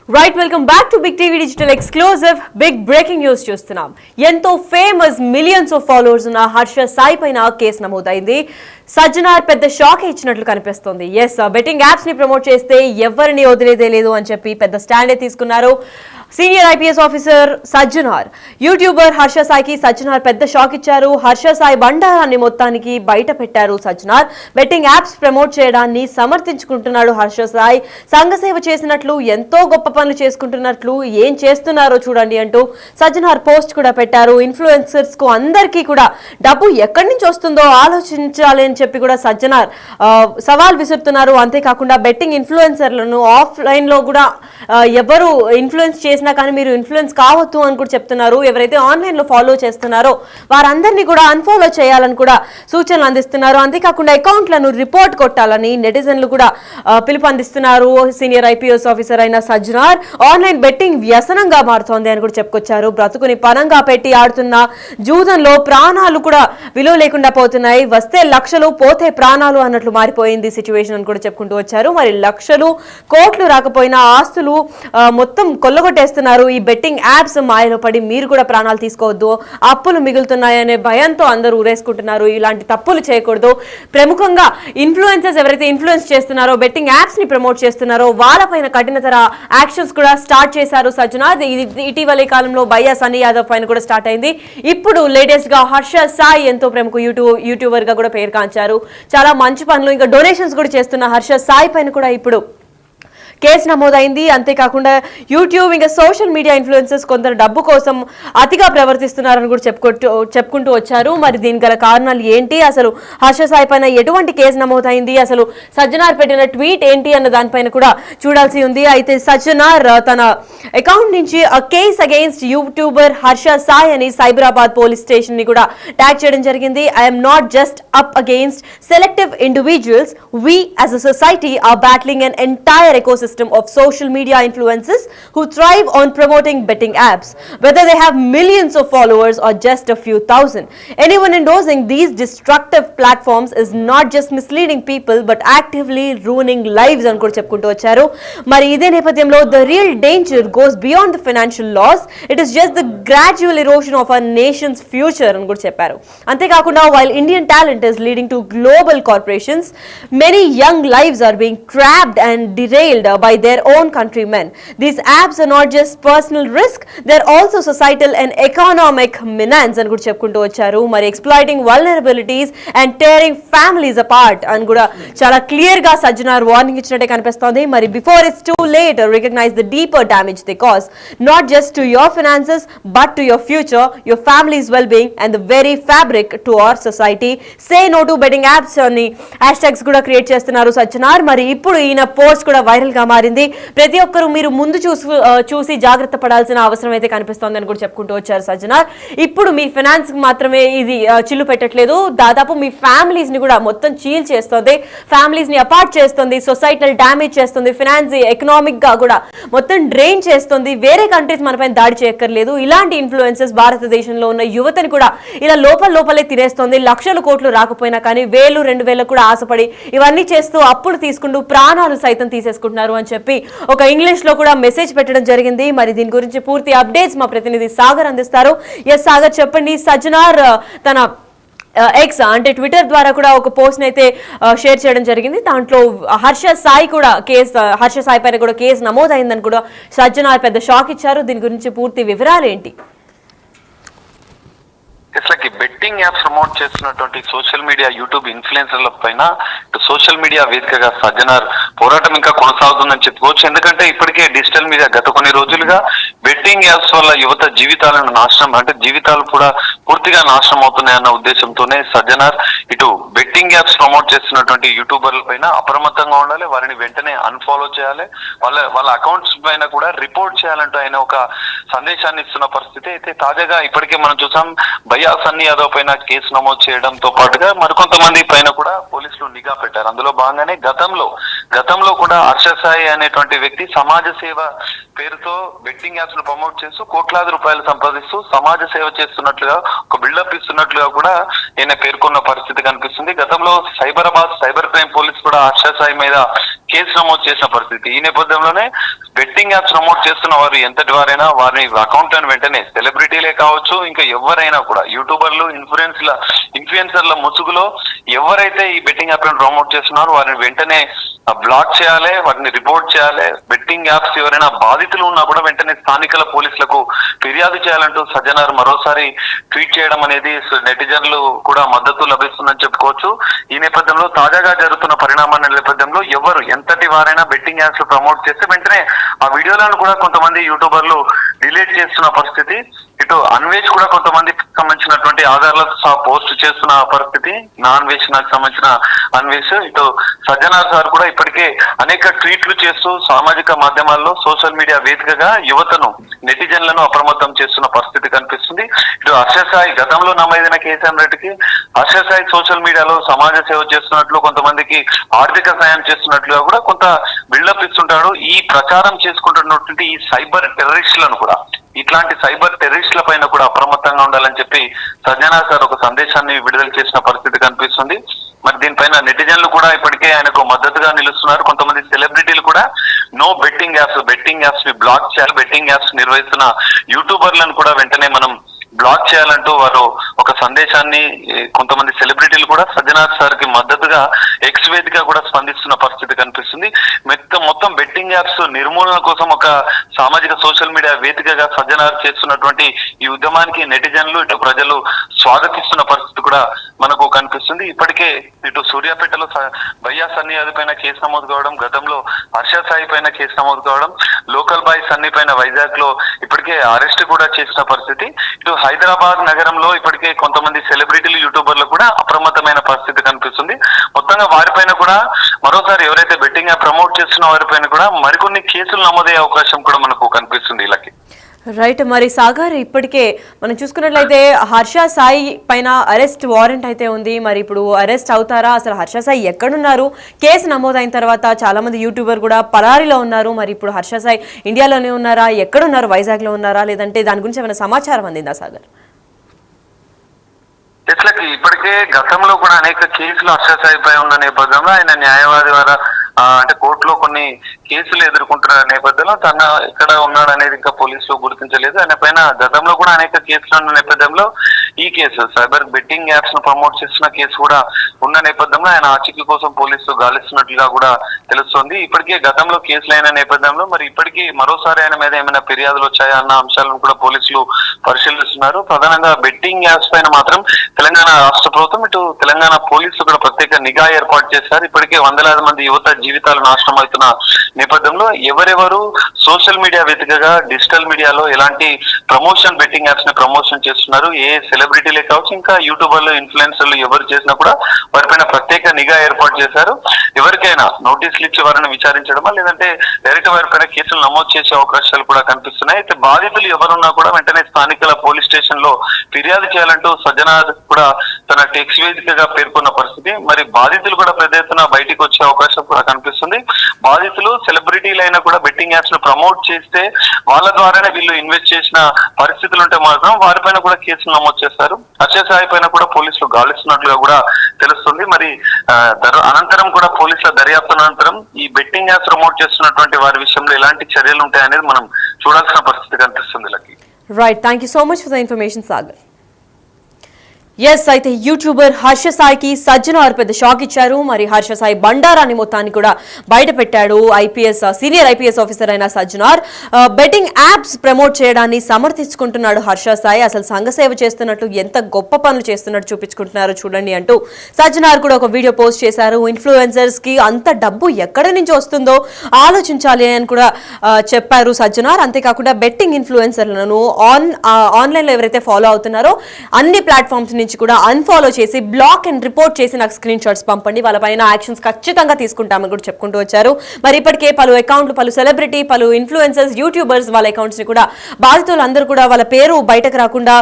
Right welcome back to big TV digital exclusive big breaking news చూస్తున్నాం. ఎంతో famous millions of followers ఉన్న హర్ష సాయి పైన case నమోదైంది. సజ్జనార్ పెద్ద షాక్ ఇచ్చినట్లు కనిపిస్తోంది. ఎస్, బెట్టింగ్ యాప్స్ ని ప్రమోట్ చేస్తే ఎవరిని వదిలేదే లేదు అని చెప్పి పెద్ద స్టాండే తీసుకున్నారు senior IPS officer Sajjanar. YouTuber Harsha సాయికి సజ్జనార్ పెద్ద షాక్ ఇచ్చారు. హర్ష సాయి బండారాన్ని మొత్తానికి బయట పెట్టారు సజ్జనార్. బెట్టింగ్ యాప్స్ ప్రమోట్ చేయడాన్ని సమర్థించుకుంటున్నాడు హర్ష సాయి. సంఘసేవ చేసినట్లు, ఎంతో గొప్ప పనులు చేసుకుంటున్నట్లు, ఏం చేస్తున్నారో చూడండి అంటూ సజ్జనార్ పోస్ట్ కూడా పెట్టారు. ఇన్ఫ్లుయెన్సర్స్ కు అందరికీ కూడా డబ్బు ఎక్కడి నుంచి వస్తుందో ఆలోచించాలి అని చెప్పి కూడా సజ్జనార్ సవాల్ విసురుతున్నారు. అంతేకాకుండా బెట్టింగ్ ఇన్ఫ్లుయెన్సర్లను ఆఫ్లైన్ లో కూడా ఎవరు ఇన్ఫ్లుయెన్స్ చేసినా కానీ మీరు ఇన్ఫ్లుయెన్స్ కావద్దు అని కూడా చెప్తున్నారు. ఎవరైతే ఆన్లైన్ లో ఫాలో చేస్తున్నారో వారందరినీ కూడా అన్ఫాలో చేయాలని కూడా సూచనలు అందిస్తున్నారు. అంతేకాకుండా అకౌంట్లను రిపోర్ట్ కొట్టాలని నెటిజన్లు కూడా పిలుపు అందిస్తున్నారు. సీనియర్ ఐపీఎస్ ఆఫీసర్ అయిన సజ్జనార్ ఆన్లైన్ బెట్టింగ్ వ్యసనంగా మారుతోంది అని కూడా చెప్పుకొచ్చారు. బ్రతుకుని పనంగా పెట్టి ఆడుతున్న జూదంలో ప్రాణాలు కూడా విలువ లేకుండా పోతున్నాయి. వస్తే లక్షలు, పోతే ప్రాణాలు అన్నట్లు మారిపోయింది సిచ్యువేషన్ అని కూడా చెప్పుకుంటూ వచ్చారు. మరి లక్షలు, కోట్లు రాకపోయినా ఆస్తులు మొత్తం కొల్లగొట్టేస్తున్నారు. ఈ బెట్టింగ్ యాప్స్ మాయలో పడి మీరు కూడా ప్రాణాలు తీసుకోవద్దు, అప్పులు మిగులుతున్నాయనే భయంతో అందరూ ఊరేసుకుంటున్నారు. ఇలాంటి తప్పులు చేయకూడదు. ప్రముఖంగా ఇన్ఫ్లుయెన్సర్స్ ఎవరైతే ఇన్ఫ్లుయెన్స్ చేస్తున్నారో, బెట్టింగ్ యాప్స్ ని ప్రమోట్ చేస్తున్నారో వాళ్ళపైన కఠినతర యాక్షన్స్ కూడా స్టార్ట్ చేశారు సజ్జనార్. ఇటీవలి కాలంలో బయ్యా సన్నీ యాదవ్ పైన కూడా స్టార్ట్ అయింది. ఇప్పుడు లేటెస్ట్ గా హర్ష సాయి ఎంతో ప్రముఖ యూట్యూబర్ గా కూడా పేరు కాంచారు. చాలా మంచి పనులు, ఇంకా డొనేషన్స్ కూడా చేస్తున్న హర్ష సాయి పైన కూడా ఇప్పుడు కేసు నమోదైంది. అంతేకాకుండా యూట్యూబ్ ఇంకా సోషల్ మీడియా ఇన్ఫ్లుయెన్సర్స్ కొందరు డబ్బు కోసం అతిగా ప్రవర్తిస్తున్నారని కూడా చెప్పుకుంటూ వచ్చారు. మరి దీనికి గల కారణాలు ఏంటి, అసలు హర్ష సాయి పైన ఎటువంటి కేసు నమోదైంది, అసలు సజ్జనార్ పెట్టిన ట్వీట్ ఏంటి అన్న దానిపైన కూడా చూడాల్సి ఉంది. అయితే సజ్జనార్ తన అకౌంట్ నుంచి case against YouTuber Harsha Sai అని సైబరాబాద్ పోలీస్ స్టేషన్ ని కూడా ట్యాగ్ చేయడం జరిగింది. I'm not just up against selective individuals, we as a society are battling an entire ecosystem of social media influencers who thrive on promoting betting apps, whether they have millions of followers or just a few thousand. Anyone endorsing these destructive platforms is not just misleading people but actively ruining lives అని కూడా చెప్పుకుంటూ వచ్చారు. మరి ఇదే నేపథ్యంలో the real danger goes beyond the financial loss, it is just the gradual erosion of our nation's future అని కూడా చెప్పారు. అంతేకాకుండా while Indian talent is leading to global corporations, many young lives are being trapped and derailed by their own countrymen. These apps are not just personal risk, they're also societal and economic menace అని కూడా చెప్పుకుంటూ వచ్చారు. మరి exploiting vulnerabilities and tearing families apart అని కూడా చాలా clear గా Sajjanar warning ఇచ్చినట్టే కనిపిస్తోంది. మరి before it's too late, recognize the deeper damage they cause, not just to your finances but to your future, your family's well-being and the very fabric to our society. Say no to betting apps అని హ్యాష్‌ట్యాగ్స్ కూడా create చేస్తున్నారు సజ్జనార్. మరి ఇప్పుడు ఈయన post కూడా viral గా మారింది. ప్రతి ఒక్కరు మీరు ముందు చూసి జాగ్రత్త పడాల్సిన అవసరం అయితే కనిపిస్తోంది అని కూడా చెప్పుకుంటూ వచ్చారు సజ్జనార్. ఇప్పుడు మీ ఫైనాన్స్ మాత్రమే ఇది చిల్లు పెట్టట్లేదు, దాదాపు మీ ఫ్యామిలీస్ ని కూడా మొత్తం చీల్ చేస్తుంది, ఫ్యామిలీస్ ని అపార్ట్ చేస్తుంది, సొసైటల్ డ్యామేజ్ చేస్తుంది, ఫైనాన్స్ ఎకనామిక్ గా కూడా మొత్తం డ్రైన్ చేస్తుంది. వేరే కంట్రీస్ మనపైన దాడి చేయక్కర్లేదు. ఇలాంటి ఇన్ఫ్లుయెన్సెస్ భారతదేశంలో ఉన్న యువతని కూడా ఇలా లోపలే తినేస్తుంది. లక్షల కోట్లు రాకపోయినా కానీ 1000-2000 కూడా ఆశపడి ఇవన్నీ చేస్తూ అప్పులు తీసుకుంటూ ప్రాణాలు సైతం తీసేసుకుంటున్నారు అని చెప్పి ఒక ఇంగ్లీష్ లో కూడా మెసేజ్ పెట్టడం జరిగింది. మరి దీని గురించి పూర్తి అప్డేట్స్ మా ప్రతినిధి సాగర్ అందిస్తారు. ఎస్ సాగర్, చెప్పండి. సజ్జనార్ తన ఎక్స్ అంటే ట్విట్టర్ ద్వారా కూడా ఒక పోస్ట్ అయితే షేర్ చేయడం జరిగింది. దాంట్లో హర్ష సాయి పైన కూడా కేసు నమోదైందని కూడా సజ్జనార్ పెద్ద షాక్ ఇచ్చారు. దీని గురించి పూర్తి వివరాలు ఏంటి? ఇట్లకి బెట్టింగ్ యాప్స్ ప్రమోట్ చేస్తున్నటువంటి సోషల్ మీడియా యూట్యూబ్ ఇన్ఫ్లుయెన్సర్ల పైన సోషల్ మీడియా వేదికగా సజ్జనార్ పోరాటం ఇంకా కొనసాగుతుందని చెప్పుకోవచ్చు. ఎందుకంటే ఇప్పటికే డిజిటల్ మీడియా గత కొన్ని రోజులుగా బెట్టింగ్ యాప్స్ వల్ల యువత జీవితాలు కూడా పూర్తిగా నాశనం అవుతున్నాయన్న ఉద్దేశంతోనే సజ్జనార్ ఇటు బెట్టింగ్ యాప్స్ ప్రమోట్ చేస్తున్నటువంటి యూట్యూబర్ల పైన అప్రమత్తంగా ఉండాలి, వారిని వెంటనే అన్ఫాలో చేయాలి, వాళ్ళ అకౌంట్స్ పైన కూడా రిపోర్ట్ చేయాలంటూ ఆయన ఒక సందేశాన్ని ఇస్తున్న పరిస్థితి అయితే తాజాగా ఇప్పటికే మనం చూసాం. బయ్యా సన్నీ యాదవ్ పైన కేసు నమోదు చేయడంతో పాటుగా మరికొంతమంది పైన కూడా పోలీసులు నిఘా పెట్టారు. అందులో భాగంగానే గతంలో కూడా హర్ష సాయి అనేటువంటి వ్యక్తి సమాజ సేవ పేరుతో బెట్టింగ్ యాప్స్ ను ప్రమోట్ చేస్తూ కోట్లాది రూపాయలు సంపాదిస్తూ సమాజ సేవ చేస్తున్నట్లుగా ఒక బిల్డప్ ఇస్తున్నట్లుగా కూడా ఈయన పేర్కొన్న పరిస్థితి కనిపిస్తుంది. గతంలో సైబర్ క్రైమ్ పోలీసు కూడా హర్ష సాయి మీద కేసు నమోదు చేసిన పరిస్థితి. ఈ నేపథ్యంలోనే బెట్టింగ్ యాప్స్ ప్రమోట్ చేస్తున్న వారు ఎంతటి వారైనా వారి అకౌంట్ అని వెంటనే సెలబ్రిటీలే కావచ్చు, ఇంకా ఎవరైనా కూడా యూట్యూబర్లు, ఇన్ఫ్లుయెన్సర్ల ముసుగులో ఎవరైతే ఈ బెట్టింగ్ యాప్ ప్రమోట్ చేస్తున్నారో వారిని వెంటనే బ్లాక్ చేయాలి, వాటిని రిపోర్ట్ చేయాలి. బెట్టింగ్ యాప్స్ ఎవరైనా బాధితులు ఉన్నా కూడా వెంటనే స్థానికల పోలీసులకు ఫిర్యాదు చేయాలంటూ సజ్జనార్ మరోసారి ట్వీట్ చేయడం అనేది నెటిజన్లు కూడా మద్దతు లభిస్తుందని చెప్పుకోవచ్చు. ఈ నేపథ్యంలో తాజాగా జరుగుతున్న పరిణామాల నేపథ్యంలో ఎవరు ఎంతటి వారైనా బెట్టింగ్ యాప్స్ ప్రమోట్ చేస్తే వెంటనే ఆ వీడియోలను కూడా కొంతమంది యూట్యూబర్లు డిలీట్ చేస్తున్న పరిస్థితి. ఇటు అన్వేష్ కూడా కొంతమందికి సంబంధించినటువంటి ఆధారాలతో పోస్ట్ చేస్తున్న పరిస్థితి. నాకు సంబంధించిన అన్వేష్, ఇటు సజ్జనార్ సార్ కూడా ఇప్పటికే అనేక ట్వీట్లు చేస్తూ సామాజిక మాధ్యమాల్లో సోషల్ మీడియా వేదికగా యువతను, నెటిజన్లను అప్రమత్తం చేస్తున్న పరిస్థితి కనిపిస్తుంది. ఇటు హర్షసాయి గతంలో నమోదైన కేసు రెడ్డికి హర్షసాయి సోషల్ మీడియాలో సమాజ సేవ చేస్తున్నట్లు, కొంతమందికి ఆర్థిక సాయం చేస్తున్నట్లుగా కూడా కొంత బిల్డప్ ఇస్తుంటాడు. ఈ ప్రచారం చేసుకుంటున్నటువంటి ఈ సైబర్ టెర్రరిస్టులను కూడా, ఇట్లాంటి సైబర్ టెర్రరిస్టుల పైన కూడా అప్రమత్తంగా ఉండాలని చెప్పి సజ్జనార్ సార్ ఒక సందేశాన్ని విడుదల చేసిన పరిస్థితి కనిపిస్తుంది. మరి దీనిపైన నెటిజన్లు కూడా ఇప్పటికే ఆయనకు మద్దతుగా నిలుస్తున్నారు. కొంతమంది సెలబ్రిటీలు కూడా నో బెట్టింగ్ యాప్స్ ని బ్లాక్ చేయాలి, బెట్టింగ్ యాప్స్ నిర్వహిస్తున్న యూట్యూబర్లను కూడా వెంటనే మనం బ్లాక్ చేయాలంటూ వారు ఒక సందేశాన్ని, కొంతమంది సెలబ్రిటీలు కూడా సజ్జనార్ సార్ కి మద్దతుగా ఎక్స్ వేదిక కూడా స్పందిస్తున్న పరిస్థితి కనిపిస్తుంది. మొత్తం బెట్టింగ్ యాప్స్ నిర్మూలన కోసం ఒక సామాజిక సోషల్ మీడియా వేదికగా సజ్జనార్ చేస్తున్నటువంటి ఈ ఉద్యమానికి నెటిజన్లు, ఇటు ప్రజలు స్వాగతిస్తున్న పరిస్థితి కూడా మనకు కనిపిస్తుంది. ఇప్పటికే ఇటు సూర్యాపేటలో భయ్యా సన్నీ యాదవ్ పైన కేసు నమోదు కావడం, గతంలో హర్ష సాయి పైన కేసు నమోదు కావడం, లోకల్ బాయ్ సన్నీ పైన వైజాగ్ లో ఇప్పటికే అరెస్ట్ కూడా చేసిన పరిస్థితి. ఇటు హైదరాబాద్ నగరంలో ఇప్పటికే కొంతమంది సెలబ్రిటీలు, యూట్యూబర్లు కూడా అప్రమత్తమైన పరిస్థితి కనిపిస్తుంది. మొత్తంగా వారిపైన కూడా మరోసారి ఎవరైతే బెట్టింగ్ యాప్ ప్రమోట్ చేస్తున్న వారిపైన కూడా మరికొన్ని కేసులు నమోదయ్యే అవకాశం కూడా మనకు కనిపిస్తుంది. ఇలాగే రైట్. మరి సాగర్, ఇప్పటికే మనం చూసుకున్నట్లయితే హర్ష సాయి పైన అరెస్ట్ వారెంట్ అయితే ఉంది. మరి ఇప్పుడు అరెస్ట్ అవుతారా? అసలు హర్ష సాయి ఎక్కడున్నారు? కేసు నమోదైన తర్వాత చాలా మంది యూట్యూబర్ కూడా పరారీలో ఉన్నారు. మరి ఇప్పుడు హర్ష సాయి ఇండియాలోనే ఉన్నారా? ఎక్కడున్నారు? వైజాగ్ లో ఉన్నారా? లేదంటే దాని గురించి ఏమైనా సమాచారం అందిందా సాగర్? ఇప్పటికే గతంలో కూడా అనేక కేసులు హర్ష సాయి పై ఉన్న నేపథ్యంలో ఆయన న్యాయవాది ద్వారా అంటే కోర్టులో కొన్ని కేసులు ఎదుర్కొంటున్న నేపథ్యంలో తన ఎక్కడ ఉన్నాడు అనేది ఇంకా పోలీసులు గుర్తించలేదు. ఆయన పైన గతంలో కూడా అనేక కేసులు ఉన్న నేపథ్యంలో ఈ కేసు సైబర్ బెట్టింగ్ యాప్స్ ను ప్రమోట్ చేస్తున్న కేసు కూడా ఉన్న నేపథ్యంలో ఆయన ఆచూకీ కోసం పోలీసులు గాలిస్తున్నట్లుగా కూడా తెలుస్తోంది. ఇప్పటికే గతంలో కేసులు అయిన నేపథ్యంలో మరి ఇప్పటికీ మరోసారి ఆయన మీద ఏమైనా ఫిర్యాదులు వచ్చాయా అన్న అంశాలను కూడా పోలీసులు పరిశీలిస్తున్నారు. ప్రధానంగా బెట్టింగ్ యాప్స్ పైన మాత్రం తెలంగాణ రాష్ట్ర ప్రభుత్వం, ఇటు తెలంగాణ పోలీసులు కూడా ప్రత్యేక నిఘా ఏర్పాటు చేశారు. ఇప్పటికే వందలాది మంది యువత జీవితాలు నాశనం అవుతున్న నేపథ్యంలో ఎవరెవరు సోషల్ మీడియా వేదికగా డిజిటల్ మీడియాలో ఎలాంటి ప్రమోషన్ బెట్టింగ్ యాప్స్ ని ప్రమోషన్ చేస్తున్నారు, ఏ సెలబ్రిటీలే కావచ్చు, ఇంకా యూట్యూబర్లు, ఇన్ఫ్లుయెన్సర్లు ఎవరు చేసినా కూడా వారిపైన ప్రత్యేక నిఘా ఏర్పాటు చేశారు. ఎవరికైనా నోటీసులు ఇచ్చి వారిని విచారించడమా లేదంటే డైరెక్ట్ వారిపైన కేసులు నమోదు చేసే అవకాశాలు కూడా కనిపిస్తున్నాయి. అయితే బాధితులు ఎవరున్నా కూడా వెంటనే స్థానికల పోలీస్ స్టేషన్ లో ఫిర్యాదు చేయాలంటూ సజ్జనార్ కూడా తన టెక్స్ట్ వేదికగా పేర్కొన్న పరిస్థితి. మరి బాధితులు కూడా పెద్ద ఎత్తున బయటికి వచ్చే అవకాశం కూడా కనిపిస్తుంది. బాధితులు సెలబ్రిటీలైనా కూడా బెట్టింగ్ యాప్స్ ను ప్రమోట్ చేస్తే వాళ్ళ ద్వారానే వీళ్ళు ఇన్వెస్ట్ చేసిన పరిస్థితులు ఉంటే మాత్రం వారిపైన కూడా కేసులు నమోదు చేస్తారు. హర్ష సాయి పైన కూడా పోలీసులు గాలిస్తున్నట్లుగా కూడా తెలుస్తుంది. మరి అనంతరం కూడా పోలీసుల దర్యాప్తు అనంతరం ఈ బెట్టింగ్ యాప్స్ ప్రమోట్ చేస్తున్నటువంటి వారి విషయంలో ఎలాంటి చర్యలు ఉంటాయనేది మనం చూడాల్సిన పరిస్థితి కనిపిస్తుంది. Lucky. Right, thank you so much for the information Sagar. Yes, అయితే యూట్యూబర్ హర్ష సాయికి సజ్జనార్ పెద్ద షాక్ ఇచ్చారు. మరి హర్ష సాయి బండారాన్ని మొత్తాన్ని కూడా బయట పెట్టాడు. సీనియర్ ఐపీఎస్ ఆఫీసర్ అయిన సజ్జనార్ బెట్టింగ్ యాప్స్ ప్రమోట్ చేయడాన్ని సమర్థించుకుంటున్నాడు. హర్ష సాయి అసలు సంఘసేవ చేస్తున్నట్టు, ఎంత గొప్ప పనులు చేస్తున్నట్టు చూపించుకుంటున్నారు చూడండి అంటూ సజ్జనార్ కూడా ఒక వీడియో పోస్ట్ చేశారు. ఇన్ఫ్లుయెన్సర్స్ కి అంత డబ్బు ఎక్కడి నుంచి వస్తుందో ఆలోచించాలి అని కూడా చెప్పారు సజ్జనార్. అంతేకాకుండా బెట్టింగ్ ఇన్ఫ్లుయెన్సర్లను ఆన్లైన్ లో ఎవరైతే ఫాలో అవుతున్నారో అన్ని ప్లాట్ఫామ్స్ నుంచి కూడా అన్ఫాలో చేసి బ్లాక్ అండ్ రిపోర్ట్ చేసి నాకు స్క్రీన్ షాట్స్ పంపండి, వాళ్ళపైన యాక్షన్స్ ఖచ్చితంగా తీసుకుంటామని కూడా చెప్పుకుంటూ వచ్చారు. మరి ఇప్పటికే పలు అకౌంట్లు, పలు సెలబ్రిటీ, పలు ఇన్ఫ్లుయెన్సర్స్, యూట్యూబర్స్ వాళ్ళ అకౌంట్స్ ని కూడా బాధితులు అందరూ కూడా వాళ్ళ పేరు బయటకు రాకుండా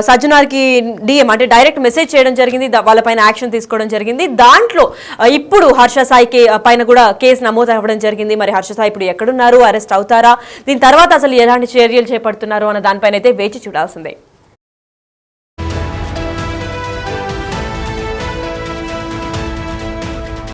సజ్జనార్ కి డిఎం అంటే డైరెక్ట్ మెసేజ్ చేయడం జరిగింది. వాళ్ళపైన యాక్షన్ తీసుకోవడం జరిగింది. దాంట్లో ఇప్పుడు హర్ష సాయికి పైన కూడా కేసు నమోదు అవ్వడం జరిగింది. మరి హర్ష సాయి ఇప్పుడు ఎక్కడున్నారు, అరెస్ట్ అవుతారా, దీని తర్వాత అసలు ఎలాంటి చర్యలు చేపడుతున్నారు అన్న దానిపైన అయితే వేచి చూడాల్సిందే.